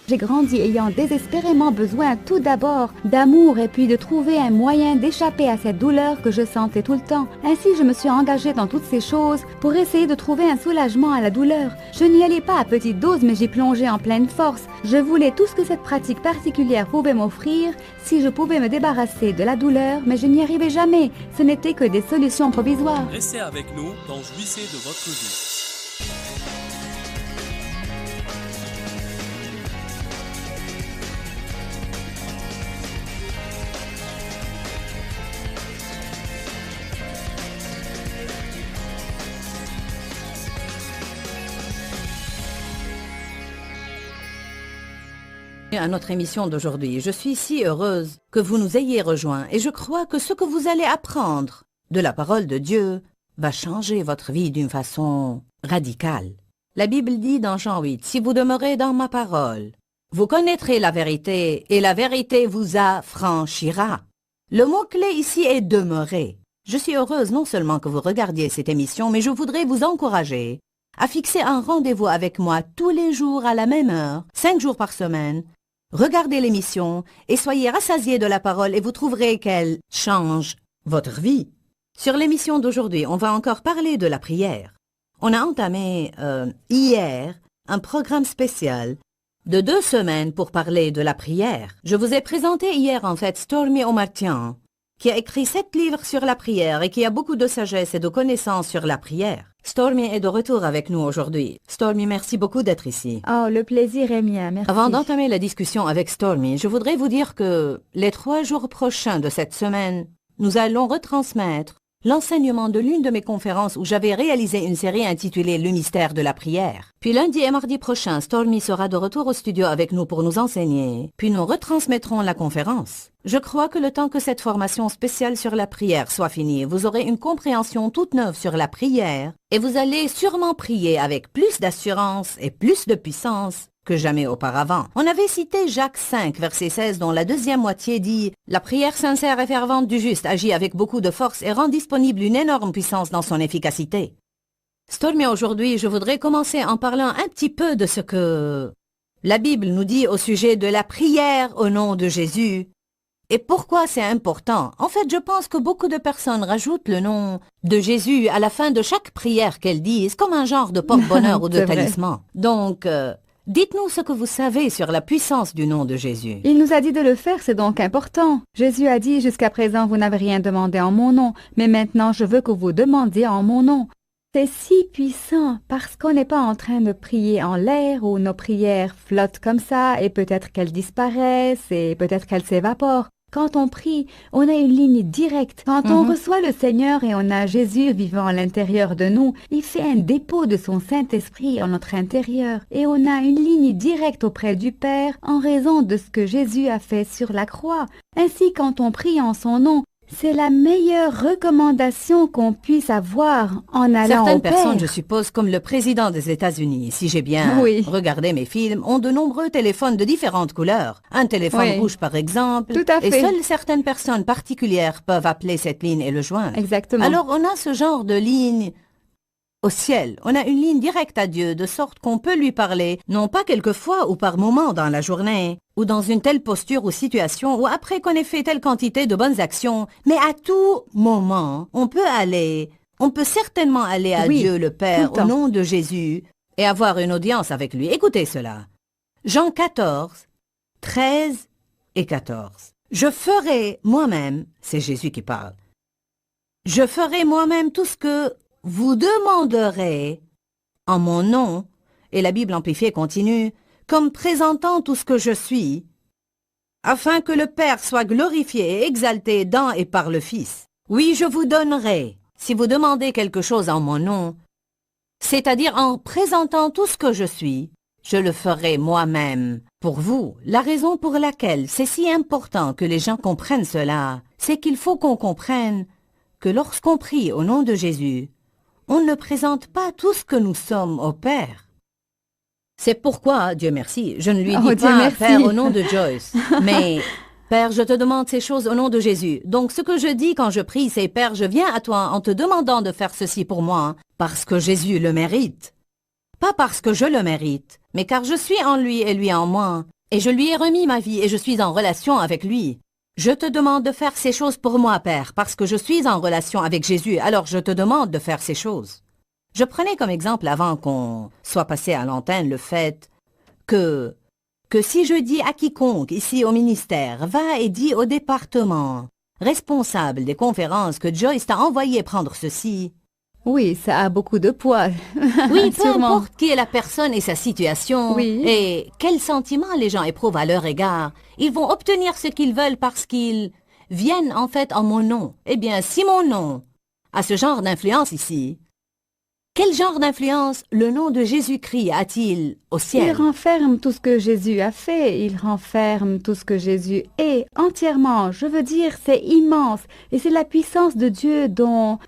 J'ai grandi ayant désespérément besoin tout d'abord d'amour et puis de trouver un moyen d'échapper à cette douleur que je sentais tout le temps. Ainsi, je me suis engagée dans toutes ces choses pour essayer de trouver un soulagement à la douleur. Je n'y allais pas à petite dose, mais j'y plongeais en pleine force. Je voulais tout ce que cette pratique particulière pouvait m'offrir, si je pouvais me débarrasser de la douleur, mais je n'y arrivais jamais. Ce n'était que des solutions provisoires. Restez avec nous dans Jouissez de votre vie. À notre émission d'aujourd'hui, je suis si heureuse que vous nous ayez rejoints et je crois que ce que vous allez apprendre de la parole de Dieu va changer votre vie d'une façon radicale. La Bible dit dans Jean 8, « Si vous demeurez dans ma parole, vous connaîtrez la vérité et la vérité vous affranchira. » Le mot-clé ici est « demeurer ». Je suis heureuse non seulement que vous regardiez cette émission, mais je voudrais vous encourager à fixer un rendez-vous avec moi tous les jours à la même heure, 5 jours par semaine. Regardez l'émission et soyez rassasiés de la parole et vous trouverez qu'elle change votre vie. Sur l'émission d'aujourd'hui, on va encore parler de la prière. On a entamé hier un programme spécial de 2 semaines pour parler de la prière. Je vous ai présenté hier en fait Stormy Omartian, qui a écrit 7 livres sur la prière et qui a beaucoup de sagesse et de connaissances sur la prière. Stormy est de retour avec nous aujourd'hui. Stormy, merci beaucoup d'être ici. Oh, le plaisir est mien, merci. Avant d'entamer la discussion avec Stormy, je voudrais vous dire que les 3 jours prochains de cette semaine, nous allons retransmettre l'enseignement de l'une de mes conférences où j'avais réalisé une série intitulée « Le mystère de la prière ». Puis lundi et mardi prochain, Stormy sera de retour au studio avec nous pour nous enseigner, puis nous retransmettrons la conférence. Je crois que le temps que cette formation spéciale sur la prière soit finie, vous aurez une compréhension toute neuve sur la prière et vous allez sûrement prier avec plus d'assurance et plus de puissance que jamais auparavant. On avait cité Jacques 5, verset 16, dont la deuxième moitié dit « La prière sincère et fervente du juste agit avec beaucoup de force et rend disponible une énorme puissance dans son efficacité. » Stormy, aujourd'hui, je voudrais commencer en parlant un petit peu de ce que la Bible nous dit au sujet de la prière au nom de Jésus et pourquoi c'est important. En fait, je pense que beaucoup de personnes rajoutent le nom de Jésus à la fin de chaque prière qu'elles disent, comme un genre de porte-bonheur ou de talisman. Donc, dites-nous ce que vous savez sur la puissance du nom de Jésus. Il nous a dit de le faire, c'est donc important. Jésus a dit, jusqu'à présent, vous n'avez rien demandé en mon nom, mais maintenant, je veux que vous demandiez en mon nom. C'est si puissant parce qu'on n'est pas en train de prier en l'air où nos prières flottent comme ça et peut-être qu'elles disparaissent et peut-être qu'elles s'évaporent. Quand on prie, on a une ligne directe. Quand on reçoit le Seigneur et on a Jésus vivant à l'intérieur de nous, il fait un dépôt de son Saint-Esprit en notre intérieur. Et on a une ligne directe auprès du Père en raison de ce que Jésus a fait sur la croix. Ainsi, quand on prie en son nom, c'est la meilleure recommandation qu'on puisse avoir en allant Certaines au Père. personnes, je suppose, comme le président des États-Unis, si j'ai bien regardé mes films, ont de nombreux téléphones de différentes couleurs. Un téléphone rouge, par exemple. Tout à fait. Et seules certaines personnes particulières peuvent appeler cette ligne et le joindre. Exactement. Alors, on a ce genre de ligne au ciel. On a une ligne directe à Dieu, de sorte qu'on peut lui parler, non pas quelquefois ou par moment dans la journée, ou dans une telle posture ou situation, ou après qu'on ait fait telle quantité de bonnes actions, mais à tout moment, on peut certainement aller à Dieu le Père au nom de Jésus et avoir une audience avec lui. Écoutez cela. Jean 14, 13 et 14. Je ferai moi-même, c'est Jésus qui parle, je ferai moi-même tout ce que vous demanderez en mon nom, et la Bible amplifiée continue, comme présentant tout ce que je suis, afin que le Père soit glorifié et exalté dans et par le Fils. Oui, je vous donnerai, si vous demandez quelque chose en mon nom, c'est-à-dire en présentant tout ce que je suis, je le ferai moi-même pour vous. La raison pour laquelle c'est si important que les gens comprennent cela, c'est qu'il faut qu'on comprenne que lorsqu'on prie au nom de Jésus, on ne présente pas tout ce que nous sommes au Père. C'est pourquoi, Dieu merci, je ne lui dis pas « Père, au nom de Joyce », mais « Père, je te demande ces choses au nom de Jésus ». Donc ce que je dis quand je prie, c'est « Père, je viens à toi en te demandant de faire ceci pour moi, parce que Jésus le mérite. » pas parce que je le mérite, mais car je suis en lui et lui en moi, et je lui ai remis ma vie et je suis en relation avec lui. Je te demande de faire ces choses pour moi, Père, parce que je suis en relation avec Jésus, alors je te demande de faire ces choses. Je prenais comme exemple, avant qu'on soit passé à l'antenne, le fait que si je dis à quiconque ici au ministère, va et dis au département responsable des conférences que Joyce t'a envoyé prendre ceci. Oui, ça a beaucoup de poids. Oui, peu Sûrement. importe qui est la personne et sa situation, Oui. et quels sentiments les gens éprouvent à leur égard, ils vont obtenir ce qu'ils veulent parce qu'ils viennent en fait en mon nom. Eh bien, si mon nom a ce genre d'influence ici, quel genre d'influence le nom de Jésus-Christ a-t-il au Il ciel? renferme tout ce que Jésus a fait, il renferme tout ce que Jésus est entièrement. Je veux dire, c'est immense. Et c'est la puissance de Dieu dont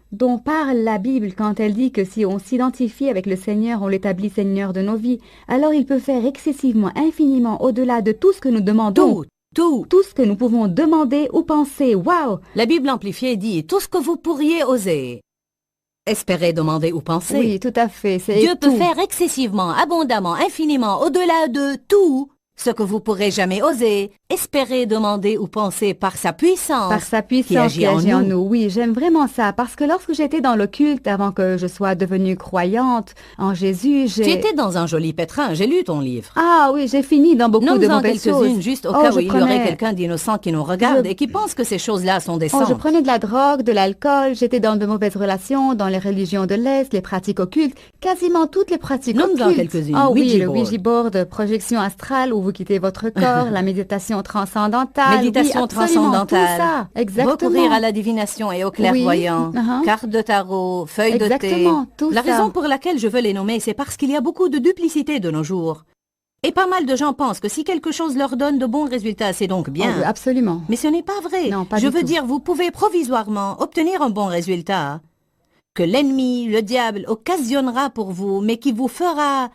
parle la Bible quand elle dit que si on s'identifie avec le Seigneur, on l'établit Seigneur de nos vies. Alors il peut faire excessivement, infiniment, au-delà de tout ce que nous demandons. Tout. Tout ce que nous pouvons demander ou penser. Waouh! La Bible amplifiée dit tout ce que vous pourriez oser, espérer, demander ou penser. Oui, tout à fait. C'est Dieu peut tout. faire excessivement, abondamment, infiniment, au-delà de tout ce que vous pourrez jamais oser, espérer, demander ou penser par sa puissance. Par sa puissance qui agit en nous. Oui, j'aime vraiment ça, parce que lorsque j'étais dans le culte, avant que je sois devenue croyante en Jésus, Tu étais dans un joli pétrin, j'ai lu ton livre. Ah oui, j'ai fini dans beaucoup de Nomme-en mauvaises quelques-unes, choses. juste au Oh, cas je où il y aurait prenais- quelqu'un d'innocent qui nous regarde et qui pense que ces choses-là sont Oh, décentes. je prenais de la drogue, de l'alcool, j'étais dans de mauvaises relations, dans les religions de l'Est, les pratiques occultes, quasiment toutes les pratiques Nomme-en occultes. quelques-unes. Ah oui, Ouija le board. Ouija board, projection astrale où vous quittez votre corps, la méditation transcendantale. Méditation oui, absolument, transcendantale. Tout ça, exactement. Recourir à la divination et au clairvoyant, Oui, uh-huh. carte de tarot, feuille de thé. Exactement, tout La ça. raison pour laquelle je veux les nommer, c'est parce qu'il y a beaucoup de duplicité de nos jours. Et pas mal de gens pensent que si quelque chose leur donne de bons résultats, c'est donc bien. Oh, oui, absolument. Mais ce n'est pas vrai. Non, pas Je du veux tout. dire, vous pouvez provisoirement obtenir un bon résultat que l'ennemi, le diable, occasionnera pour vous, mais qui vous fera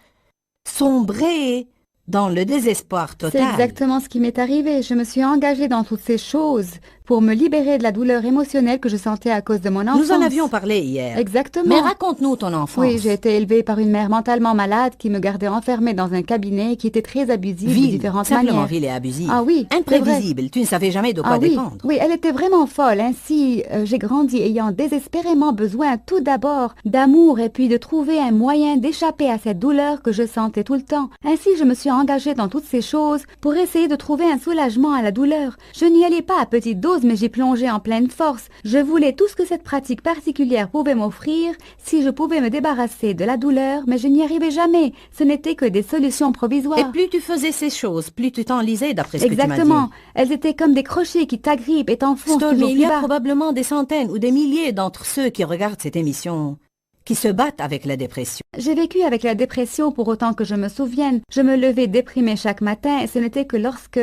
sombrer dans le désespoir C'est total. exactement ce qui m'est arrivé. Je me suis engagée dans toutes ces choses pour me libérer de la douleur émotionnelle que je sentais à cause de mon enfance. Nous en avions parlé hier. Exactement. Mais raconte-nous ton enfance. Oui, j'ai été élevée par une mère mentalement malade qui me gardait enfermée dans un cabinet qui était très abusif de Ville, différentes simplement manières. ville et abusive. Ah oui, c'est vrai. Imprévisible, tu ne savais jamais de quoi Ah oui, dépendre. oui, elle était vraiment folle. Ainsi, j'ai grandi ayant désespérément besoin tout d'abord d'amour et puis de trouver un moyen d'échapper à cette douleur que je sentais tout le temps. Ainsi, je me suis engagée dans toutes ces choses pour essayer de trouver un soulagement à la douleur. Je n'y allais pas à petite dose, mais j'y plongeais en pleine force. Je voulais tout ce que cette pratique particulière pouvait m'offrir, si je pouvais me débarrasser de la douleur, mais je n'y arrivais jamais. Ce n'étaient que des solutions provisoires. Et plus tu faisais ces choses, plus tu t'enlisais d'après ce que tu m'as Exactement. dit. Elles étaient comme des crochets qui t'agrippent et t'enfoncent toujours Stormy, il plus y a bas. probablement des centaines ou des milliers d'entre ceux qui regardent cette émission qui se battent avec la dépression. J'ai vécu avec la dépression pour autant que je me souvienne. Je me levais déprimée chaque matin et ce n'était que lorsque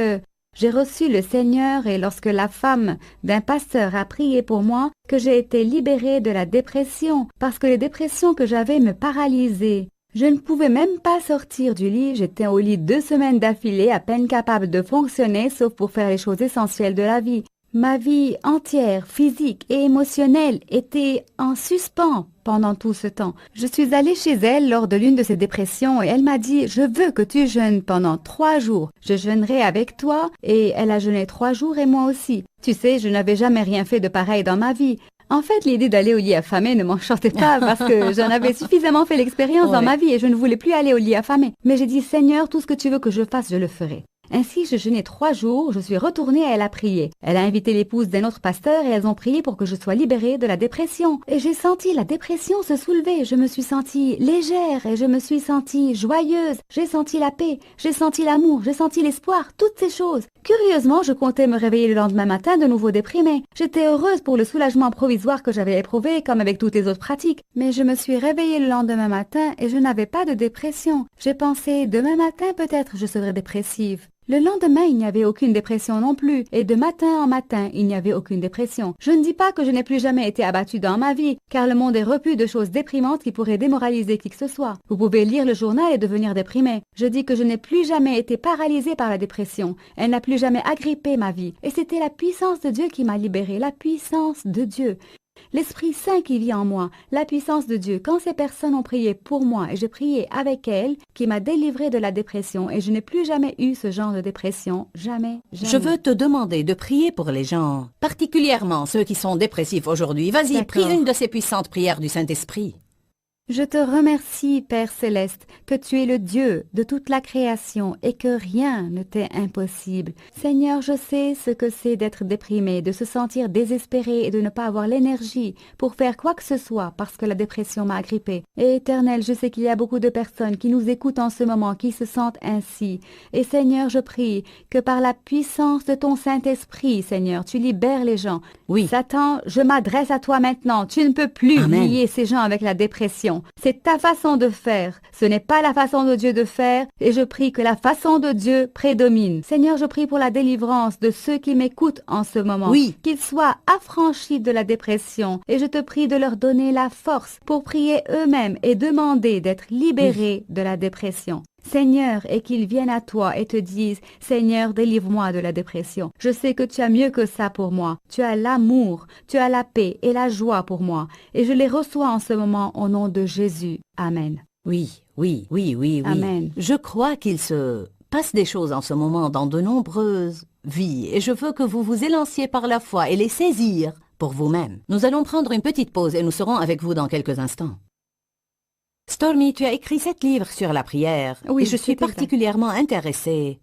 j'ai reçu le Seigneur et lorsque la femme d'un pasteur a prié pour moi que j'ai été libérée de la dépression parce que les dépressions que j'avais me paralysaient. Je ne pouvais même pas sortir du lit, j'étais au lit 2 semaines d'affilée, à peine capable de fonctionner sauf pour faire les choses essentielles de la vie. Ma vie entière, physique et émotionnelle, était en suspens pendant tout ce temps. Je suis allée chez elle lors de l'une de ces dépressions et elle m'a dit « Je veux que tu jeûnes pendant 3 jours. Je jeûnerai avec toi. » Et elle a jeûné 3 jours et moi aussi. Tu sais, je n'avais jamais rien fait de pareil dans ma vie. En fait, l'idée d'aller au lit affamé ne m'enchantait pas parce que j'en avais suffisamment fait l'expérience dans Ouais. ma vie et je ne voulais plus aller au lit affamé. Mais j'ai dit « Seigneur, tout ce que tu veux que je fasse, je le ferai. » Ainsi, je jeûnais 3 jours, je suis retournée et elle a prié. Elle a invité l'épouse d'un autre pasteur et elles ont prié pour que je sois libérée de la dépression. Et j'ai senti la dépression se soulever, je me suis sentie légère et je me suis sentie joyeuse. J'ai senti la paix, j'ai senti l'amour, j'ai senti l'espoir, toutes ces choses. Curieusement, je comptais me réveiller le lendemain matin de nouveau déprimée. J'étais heureuse pour le soulagement provisoire que j'avais éprouvé, comme avec toutes les autres pratiques. Mais je me suis réveillée le lendemain matin et je n'avais pas de dépression. J'ai pensé, demain matin peut-être je serai dépressive. Le lendemain, il n'y avait aucune dépression non plus, et de matin en matin, il n'y avait aucune dépression. Je ne dis pas que je n'ai plus jamais été abattue dans ma vie, car le monde est repu de choses déprimantes qui pourraient démoraliser qui que ce soit. Vous pouvez lire le journal et devenir déprimé. Je dis que je n'ai plus jamais été paralysée par la dépression. Elle n'a plus jamais agrippé ma vie. Et c'était la puissance de Dieu qui m'a libérée, la puissance de Dieu. l'Esprit Saint qui vit en moi, la puissance de Dieu. Quand ces personnes ont prié pour moi et j'ai prié avec elles, qui m'a délivré de la dépression et je n'ai plus jamais eu ce genre de dépression, jamais, jamais. Je veux te demander de prier pour les gens, particulièrement ceux qui sont dépressifs aujourd'hui. Vas-y, prie D'accord. une de ces puissantes prières du Saint-Esprit. Je te remercie, Père céleste, que tu es le Dieu de toute la création et que rien ne t'est impossible. Seigneur, je sais ce que c'est d'être déprimé, de se sentir désespéré et de ne pas avoir l'énergie pour faire quoi que ce soit parce que la dépression m'a agrippé. Et Éternel, je sais qu'il y a beaucoup de personnes qui nous écoutent en ce moment, qui se sentent ainsi. Et Seigneur, je prie que par la puissance de ton Saint-Esprit, Seigneur, tu libères les gens. Oui. Satan, je m'adresse à toi maintenant. Tu ne peux plus Amen. lier ces gens avec la dépression. C'est ta façon de faire. Ce n'est pas la façon de Dieu de faire. Et je prie que la façon de Dieu prédomine. Seigneur, je prie pour la délivrance de ceux qui m'écoutent en ce moment. Oui. Qu'ils soient affranchis de la dépression. Et je te prie de leur donner la force pour prier eux-mêmes et demander d'être libérés de la dépression. Seigneur, et qu'ils viennent à toi et te disent, Seigneur, délivre-moi de la dépression. Je sais que tu as mieux que ça pour moi. Tu as l'amour, tu as la paix et la joie pour moi. Et je les reçois en ce moment au nom de Jésus. Amen. Oui, oui, oui, oui, oui. Amen. Je crois qu'il se passe des choses en ce moment dans de nombreuses vies et je veux que vous vous élanciez par la foi et les saisir pour vous-même. Nous allons prendre une petite pause et nous serons avec vous dans quelques instants. Stormy, tu as écrit 7 livres sur la prière Oui, et je suis c'est exact. particulièrement intéressée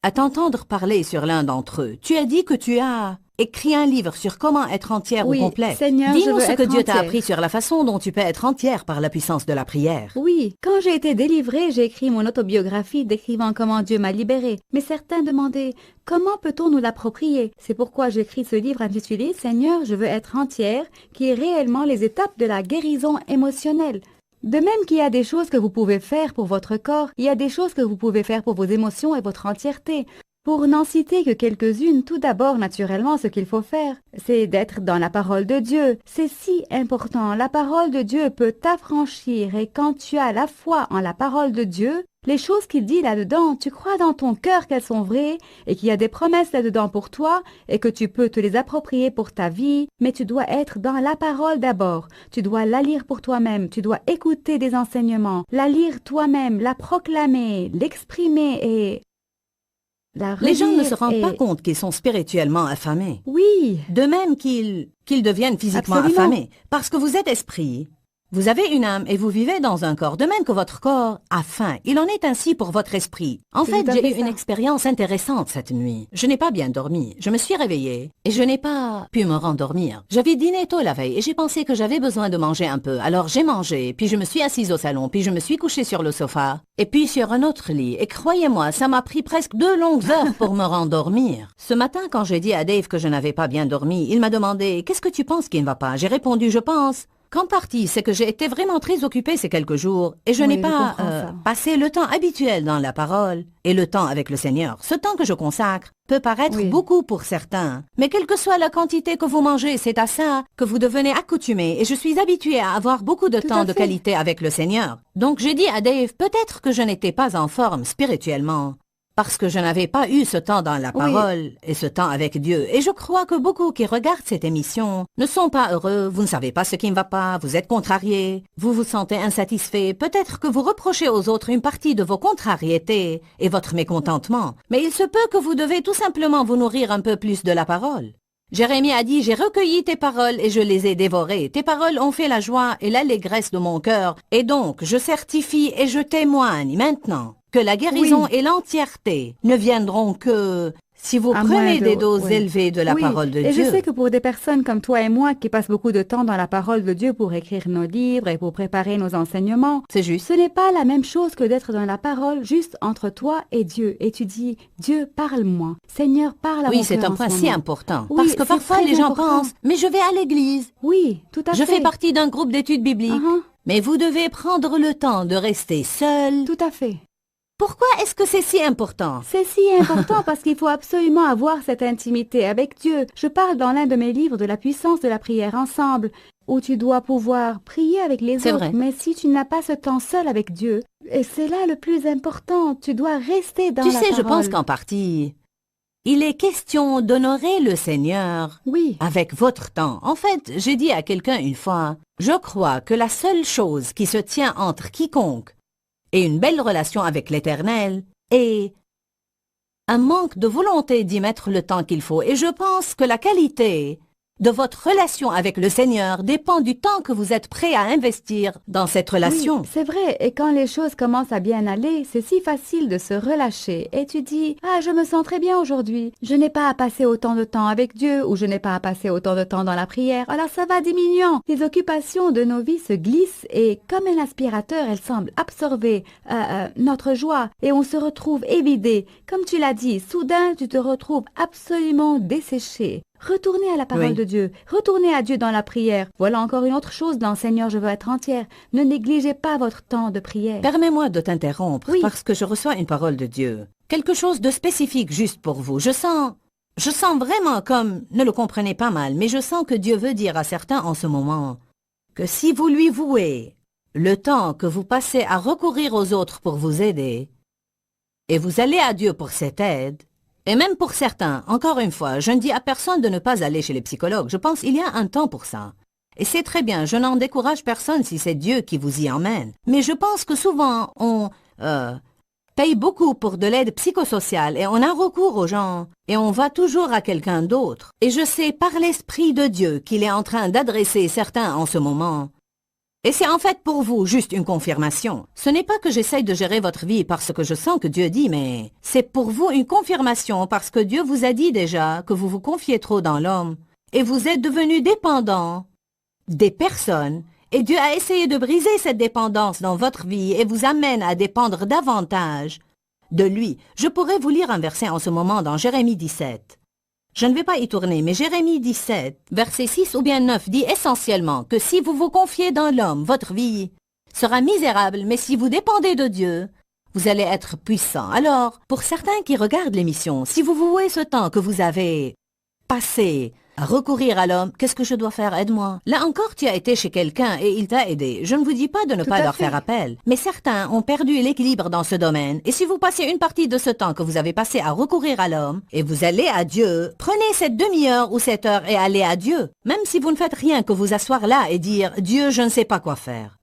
à t'entendre parler sur l'un d'entre eux. Tu as dit que tu as écrit un livre sur comment être entière Oui, ou complète. Seigneur, je Dis-nous veux ce que être Dieu t'a entière. appris sur la façon dont tu peux être entière par la puissance de la prière. Oui, quand j'ai été délivrée, j'ai écrit mon autobiographie décrivant comment Dieu m'a libérée. Mais certains demandaient, comment peut-on nous l'approprier? C'est pourquoi j'écris ce livre intitulé « Seigneur, je veux être entière », qui est réellement les étapes de la guérison émotionnelle. De même qu'il y a des choses que vous pouvez faire pour votre corps, il y a des choses que vous pouvez faire pour vos émotions et votre entièreté. Pour n'en citer que quelques-unes, tout d'abord, naturellement, ce qu'il faut faire, c'est d'être dans la parole de Dieu. C'est si important. La parole de Dieu peut t'affranchir et quand tu as la foi en la parole de Dieu, les choses qu'il dit là-dedans, tu crois dans ton cœur qu'elles sont vraies et qu'il y a des promesses là-dedans pour toi et que tu peux te les approprier pour ta vie, mais tu dois être dans la parole d'abord. Tu dois la lire pour toi-même, tu dois écouter des enseignements, la lire toi-même, la proclamer, l'exprimer et la Les gens ne relire se rendent et- pas compte qu'ils sont spirituellement affamés. Oui, De même qu'ils deviennent physiquement Absolument. affamés. Parce que vous êtes esprit, vous avez une âme et vous vivez dans un corps. De même que votre corps a faim, il en est ainsi pour votre esprit. En C'est fait, tout à j'ai fait eu une ça. expérience intéressante cette nuit. Je n'ai pas bien dormi. Je me suis réveillée et je n'ai pas pu me rendormir. J'avais dîné tôt la veille et j'ai pensé que j'avais besoin de manger un peu. Alors j'ai mangé, puis je me suis assise au salon, puis je me suis couchée sur le sofa et puis sur un autre lit. Et croyez-moi, ça m'a pris presque 2 longues heures pour me rendormir. Ce matin, quand j'ai dit à Dave que je n'avais pas bien dormi, il m'a demandé « Qu'est-ce que tu penses qui ne va pas ?» J'ai répondu « Je pense ». Qu'en partie, c'est que j'ai été vraiment très occupée ces quelques jours et je Oui, n'ai je pas comprends ça. passé le temps habituel dans la parole et le temps avec le Seigneur. Ce temps que je consacre peut paraître Oui. beaucoup pour certains, mais quelle que soit la quantité que vous mangez, c'est à ça que vous devenez accoutumé et je suis habituée à avoir beaucoup de Tout temps à de fait. qualité avec le Seigneur. Donc j'ai dit à Dave, peut-être que je n'étais pas en forme spirituellement. Parce que je n'avais pas eu ce temps dans la Oui. parole et ce temps avec Dieu. Et je crois que beaucoup qui regardent cette émission ne sont pas heureux, vous ne savez pas ce qui ne va pas, vous êtes contrariés, vous vous sentez insatisfait, peut-être que vous reprochez aux autres une partie de vos contrariétés et votre mécontentement. Mais il se peut que vous devez tout simplement vous nourrir un peu plus de la parole. Jérémie a dit, j'ai recueilli tes paroles et je les ai dévorées. Tes paroles ont fait la joie et l'allégresse de mon cœur. Et donc, je certifie et je témoigne maintenant que la guérison Oui. et l'entièreté ne viendront que si vous À prenez moins de- des doses oui. élevées de la Oui, parole de et Dieu. je sais que pour des personnes comme toi et moi qui passent beaucoup de temps dans la parole de Dieu pour écrire nos livres et pour préparer nos enseignements, C'est juste. ce n'est pas la même chose que d'être dans la parole juste entre toi et Dieu. Et tu dis, Dieu, parle-moi. Seigneur, parle à mon Oui, c'est cœur un en point ce si moment. important. Oui, Parce que c'est parfois très les gens important. pensent, mais je vais à l'église. Oui, tout à Je fait. fais partie d'un groupe d'études bibliques. Uh-huh, Mais vous devez prendre le temps de rester seul. tout à fait. Pourquoi est-ce que c'est si important? C'est si important parce qu'il faut absolument avoir cette intimité avec Dieu. Je parle dans l'un de mes livres de la puissance de la prière ensemble, où tu dois pouvoir prier avec les C'est autres. vrai. Mais si tu n'as pas ce temps seul avec Dieu, et c'est là le plus important, tu dois rester dans Tu la sais, je parole. pense qu'en partie, Il est question d'honorer le Seigneur Oui. avec votre temps. En fait, j'ai dit à quelqu'un une fois, je crois que la seule chose qui se tient entre quiconque et une belle relation avec l'Éternel est un manque de volonté d'y mettre le temps qu'il faut. Et je pense que la qualité de votre relation avec le Seigneur dépend du temps que vous êtes prêt à investir dans cette relation. Oui, c'est vrai. Et quand les choses commencent à bien aller, c'est si facile de se relâcher. Et tu dis, ah, je me sens très bien aujourd'hui. Je n'ai pas à passer autant de temps avec Dieu ou je n'ai pas à passer autant de temps dans la prière. Alors ça va diminuant. Les occupations de nos vies se glissent et comme un aspirateur, elles semblent absorber notre joie et on se retrouve évidé. Comme tu l'as dit, soudain, tu te retrouves absolument desséché. Retournez à la parole Oui. de Dieu, retournez à Dieu dans la prière. Voilà encore une autre chose dans Seigneur, je veux être entière. Ne négligez pas votre temps de prière. Permets-moi de t'interrompre Oui. parce que je reçois une parole de Dieu. Quelque chose de spécifique juste pour vous. Je sens vraiment comme, ne le comprenez pas mal, mais je sens que Dieu veut dire à certains en ce moment que si vous lui vouez le temps que vous passez à recourir aux autres pour vous aider, et vous allez à Dieu pour cette aide, et même pour certains, encore une fois, je ne dis à personne de ne pas aller chez les psychologues. Je pense qu'il y a un temps pour ça. Et c'est très bien, je n'en décourage personne si c'est Dieu qui vous y emmène. Mais je pense que souvent, on paye beaucoup pour de l'aide psychosociale et on a recours aux gens et on va toujours à quelqu'un d'autre. Et je sais par l'Esprit de Dieu qu'il est en train d'adresser certains en ce moment. Et c'est en fait pour vous juste une confirmation. Ce n'est pas que j'essaye de gérer votre vie parce que je sens que Dieu dit, mais c'est pour vous une confirmation parce que Dieu vous a dit déjà que vous vous confiez trop dans l'homme et vous êtes devenu dépendant des personnes et Dieu a essayé de briser cette dépendance dans votre vie et vous amène à dépendre davantage de lui. Je pourrais vous lire un verset en ce moment dans Jérémie 17. Je ne vais pas y tourner, mais Jérémie 17, verset 6 ou bien 9 dit essentiellement que si vous vous confiez dans l'homme, votre vie sera misérable, mais si vous dépendez de Dieu, vous allez être puissant. Alors, pour certains qui regardent l'émission, si vous vouez ce temps que vous avez passé à recourir à l'homme, qu'est-ce que je dois faire? Aide-moi. Là encore, tu as été chez quelqu'un et il t'a aidé. Je ne vous dis pas de ne Tout pas à leur fait. faire appel, mais certains ont perdu l'équilibre dans ce domaine. Et si vous passez une partie de ce temps que vous avez passé à recourir à l'homme et vous allez à Dieu, prenez cette demi-heure ou cette heure et allez à Dieu. Même si vous ne faites rien que vous asseoir là et dire « Dieu, je ne sais pas quoi faire ».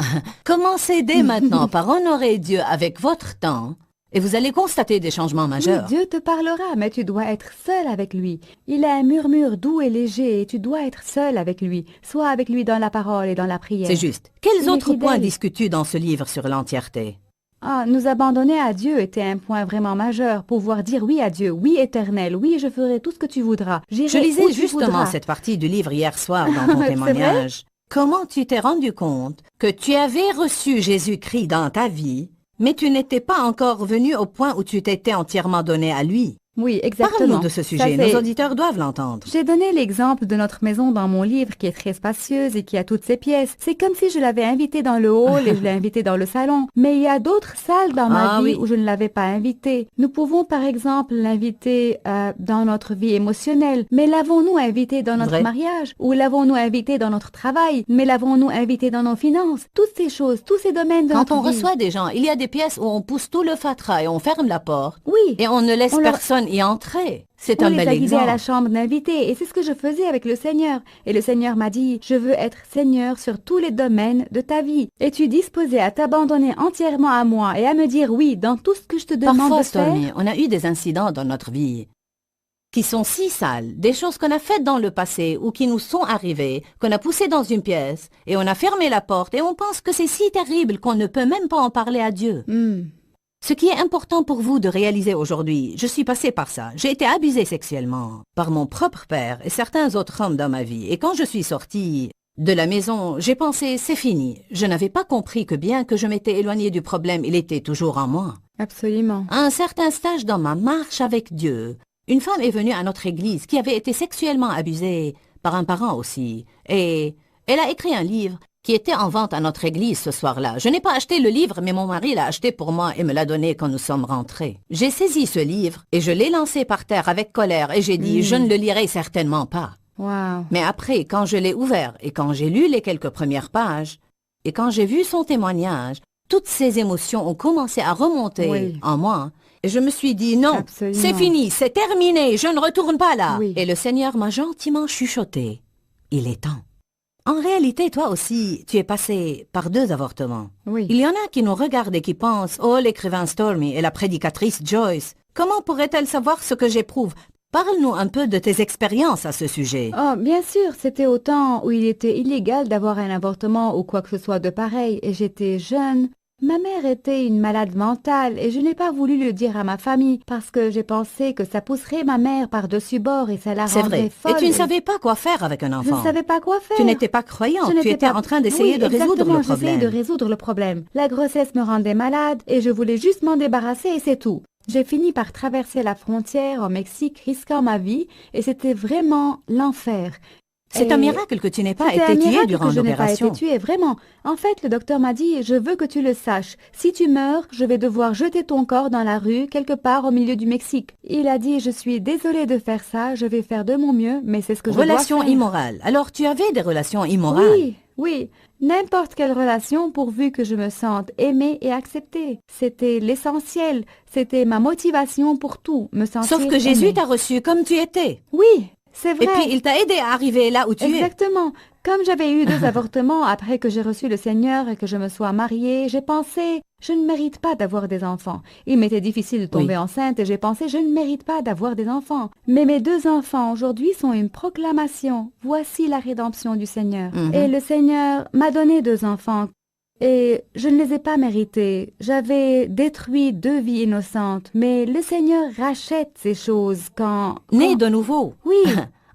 Commencez dès maintenant par honorer Dieu avec votre temps et vous allez constater des changements Oui, majeurs. Dieu te parlera, mais tu dois être seul avec lui. Il a un murmure doux et léger et tu dois être seul avec lui. Sois avec lui dans la parole et dans la prière. C'est juste. Quels Il est autres points fidèle. discutes-tu dans ce livre sur l'entièreté? Ah, nous abandonner à Dieu était un point vraiment majeur. Pouvoir dire oui à Dieu, oui éternel, oui je ferai tout ce que tu voudras. Je J'irai où lisais tu justement voudras. cette partie du livre hier soir dans ton C'est témoignage. Comment tu t'es rendu compte que tu avais reçu Jésus-Christ dans ta vie, mais tu n'étais pas encore venu au point où tu t'étais entièrement donné à lui? Oui, exactement. Parle-nous de ce Ça, sujet, c'est- nos auditeurs doivent l'entendre. J'ai donné l'exemple de notre maison dans mon livre qui est très spacieuse et qui a toutes ses pièces. C'est comme si je l'avais invité dans le hall et je l'ai invité dans le salon. Mais il y a d'autres salles dans ma Ah vie oui. où je ne l'avais pas invité. Nous pouvons par exemple l'inviter dans notre vie émotionnelle. Mais l'avons-nous invité dans notre Vrai. mariage? Ou l'avons-nous invité dans notre travail? Mais l'avons-nous invité dans nos finances? Toutes ces choses, tous ces domaines de Quand notre on vie. reçoit des gens, il y a des pièces où on pousse tout le fatras et on ferme la porte Oui. et on ne laisse On leur- personne y entrer. C'est On un les bel a guidés à la exemple. chambre d'invités et c'est ce que je faisais avec le Seigneur. Et le Seigneur m'a dit, je veux être Seigneur sur tous les domaines de ta vie. Es-tu disposé à t'abandonner entièrement à moi et à me dire oui dans tout ce que je te demande Parfois, de faire? Stormy, on a eu des incidents dans notre vie qui sont si sales, des choses qu'on a faites dans le passé ou qui nous sont arrivées, qu'on a poussées dans une pièce et on a fermé la porte et on pense que c'est si terrible qu'on ne peut même pas en parler à Dieu. Ce qui est important pour vous de réaliser aujourd'hui, je suis passée par ça. J'ai été abusée sexuellement par mon propre père et certains autres hommes dans ma vie. Et quand je suis sortie de la maison, j'ai pensé, c'est fini. Je n'avais pas compris que bien que je m'étais éloignée du problème, il était toujours en moi. Absolument. À un certain stage dans ma marche avec Dieu, une femme est venue à notre église qui avait été sexuellement abusée par un parent aussi. Et elle a écrit un livre qui était en vente à notre église ce soir-là. Je n'ai pas acheté le livre, mais mon mari l'a acheté pour moi et me l'a donné quand nous sommes rentrés. J'ai saisi ce livre et je l'ai lancé par terre avec colère et j'ai dit, je ne le lirai certainement pas. Wow. Mais après, quand je l'ai ouvert et quand j'ai lu les quelques premières pages et quand j'ai vu son témoignage, toutes ces émotions ont commencé à remonter Oui. en moi Et je me suis dit non, Absolument. c'est fini, c'est terminé, je ne retourne pas là. Oui. Et le Seigneur m'a gentiment chuchoté. Il est temps. En réalité, toi aussi, tu es passé par 2 avortements. Oui. Il y en a qui nous regardent et qui pensent « Oh, l'écrivain Stormy et la prédicatrice Joyce, comment pourrait-elle savoir ce que j'éprouve ?» Parle-nous un peu de tes expériences à ce sujet. Oh, bien sûr, c'était au temps où il était illégal d'avoir un avortement ou quoi que ce soit de pareil, et j'étais jeune. Ma mère était une malade mentale et je n'ai pas voulu le dire à ma famille parce que j'ai pensé que ça pousserait ma mère par-dessus bord et ça la C'est rendrait vrai. folle. Et tu ne savais pas quoi faire avec un Je enfant. ne savais pas quoi faire. Tu n'étais pas croyante, Je tu n'étais étais pas- en train d'essayer Oui, de résoudre exactement, le j'essayais de problème. résoudre le problème. La grossesse me rendait malade et je voulais juste m'en débarrasser et c'est tout. J'ai fini par traverser la frontière au Mexique risquant ma vie et c'était vraiment l'enfer. C'est Et un miracle que tu n'aies pas c'était un été tuée miracle durant que je n'ai pas été l'opération. tuée, vraiment. En fait, le docteur m'a dit, je veux que tu le saches. Si tu meurs, je vais devoir jeter ton corps dans la rue, quelque part au milieu du Mexique. Il a dit, je suis désolée de faire ça, je vais faire de mon mieux, mais c'est ce que je dois Relation faire. immorale. Alors tu avais des relations immorales. Oui, oui. N'importe quelle relation pourvu que je me sente aimée et acceptée. C'était l'essentiel. C'était ma motivation pour tout, me sentir Sauf que Jésus aimée. t'a reçu comme tu étais. Oui, c'est vrai. Et puis il t'a aidé à arriver là où tu es. Exactement. Comme j'avais eu 2 avortements après que j'ai reçu le Seigneur et que je me sois mariée, j'ai pensé, je ne mérite pas d'avoir des enfants. Il m'était difficile de tomber Oui. enceinte et j'ai pensé, je ne mérite pas d'avoir des enfants. Mais mes 2 enfants aujourd'hui sont une proclamation. Voici la rédemption du Seigneur. Mhm. Et le Seigneur m'a donné 2 enfants. Et je ne les ai pas mérités. J'avais détruit 2 vies innocentes. Mais le Seigneur rachète ces choses quand... Né de nouveau. Oui.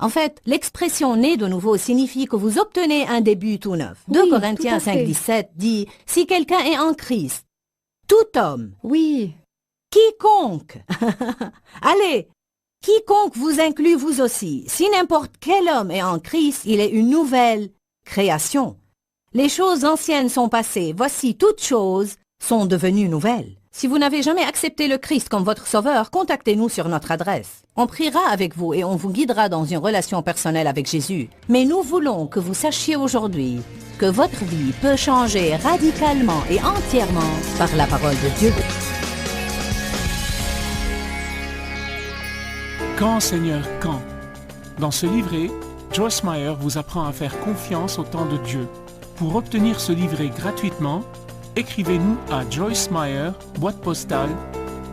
En fait, l'expression né de nouveau signifie que vous obtenez un début tout neuf. 2 Oui, Corinthiens tout à fait. 5,17 dit « Si quelqu'un est en Christ, tout homme, Oui. quiconque, allez, quiconque vous inclut vous aussi, si n'importe quel homme est en Christ, il est une nouvelle création. Les choses anciennes sont passées, voici toutes choses sont devenues nouvelles. Si vous n'avez jamais accepté le Christ comme votre sauveur, contactez-nous sur notre adresse. On priera avec vous et on vous guidera dans une relation personnelle avec Jésus. Mais nous voulons que vous sachiez aujourd'hui que votre vie peut changer radicalement et entièrement par la parole de Dieu. Quand, Seigneur, quand? Dans ce livret, Joyce Meyer vous apprend à faire confiance au temps de Dieu. Pour obtenir ce livret gratuitement, écrivez-nous à Joyce Meyer, boîte postale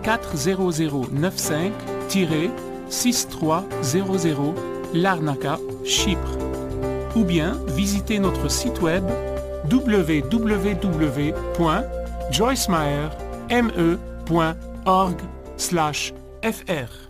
40095-6300, Larnaca, Chypre. Ou bien visitez notre site web www.joycemeyer.org/fr.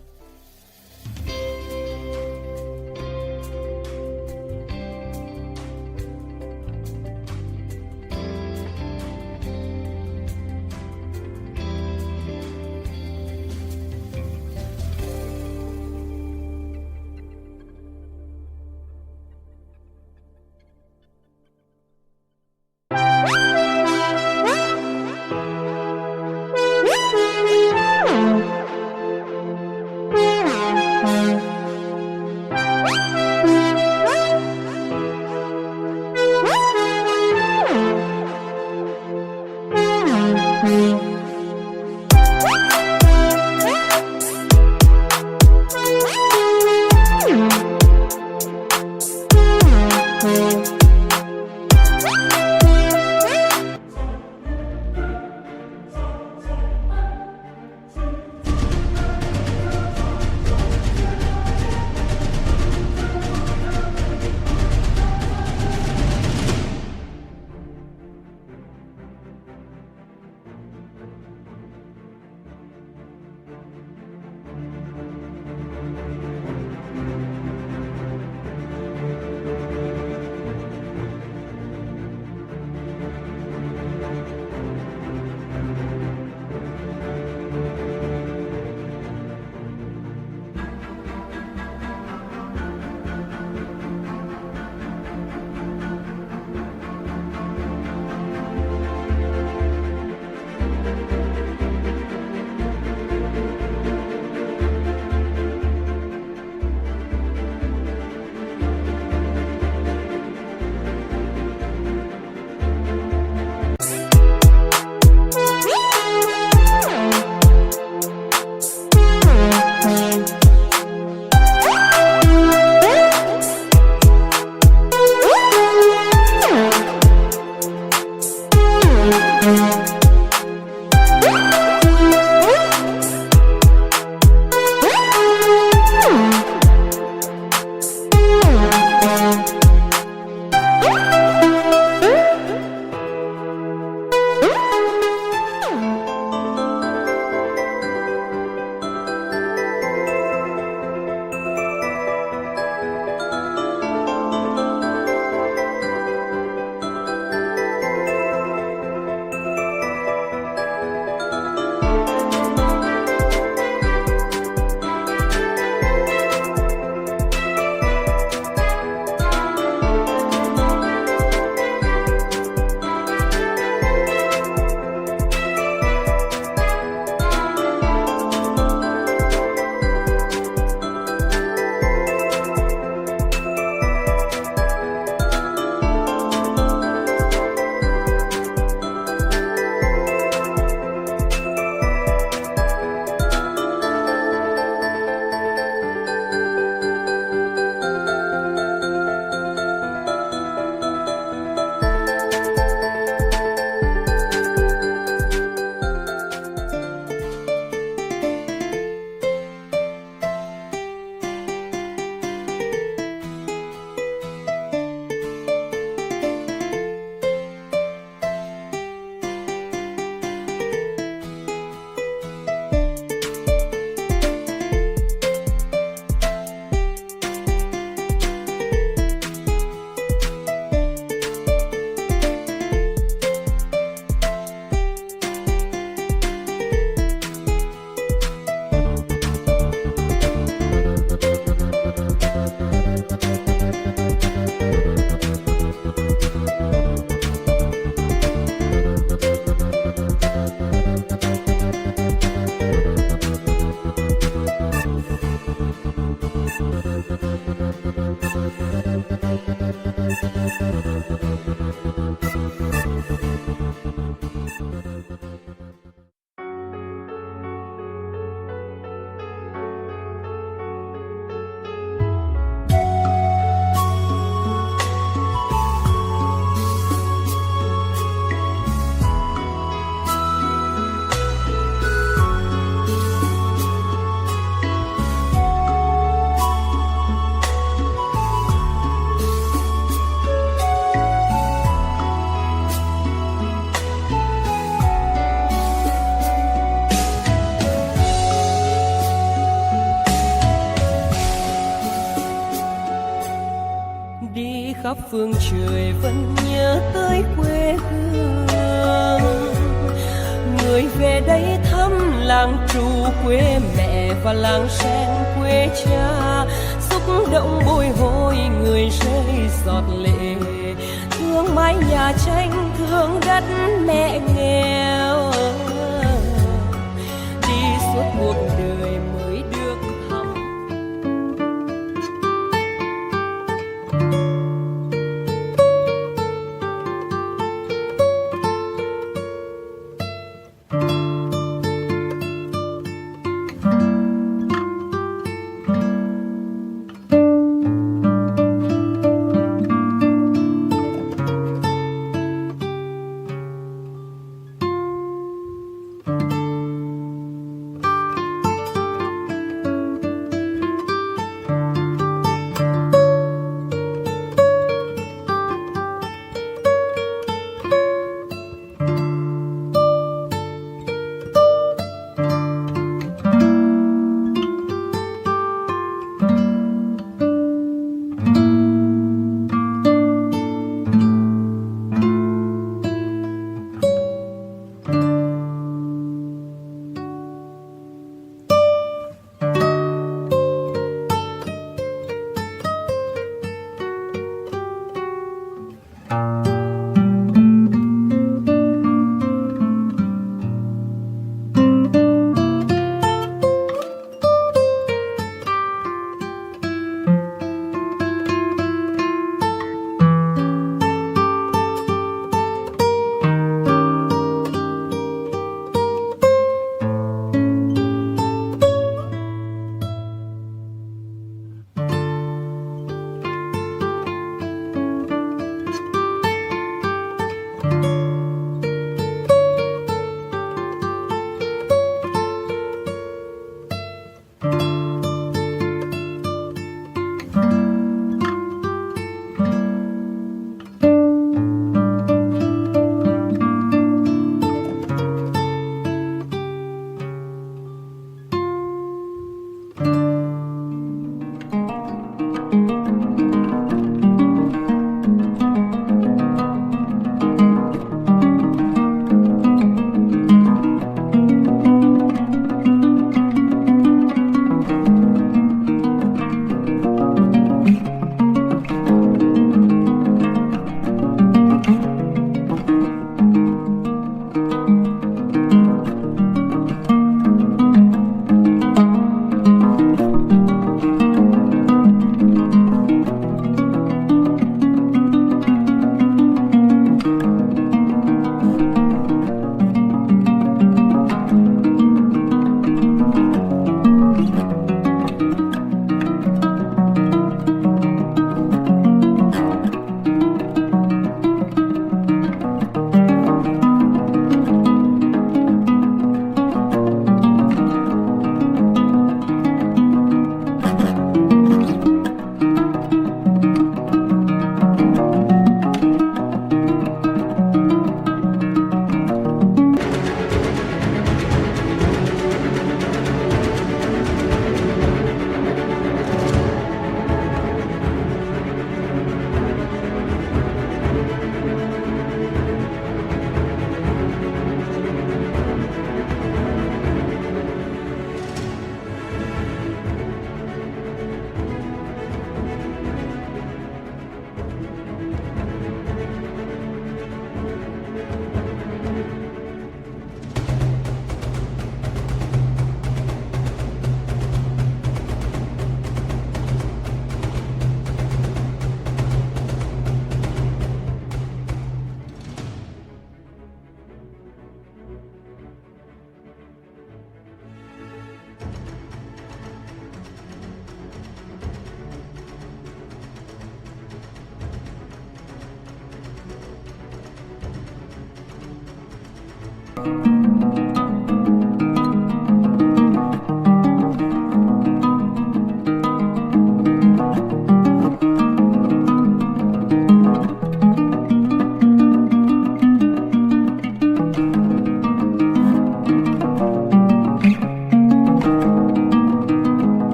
khắp phương trời vẫn nhớ tới quê hương. Người về đây thăm làng trù quê mẹ và làng sen quê cha, xúc động bồi hồi người rơi giọt lệ, thương mái nhà tranh thương đất mẹ nghèo, đi suốt một đời mới được thăm.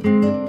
Thank you.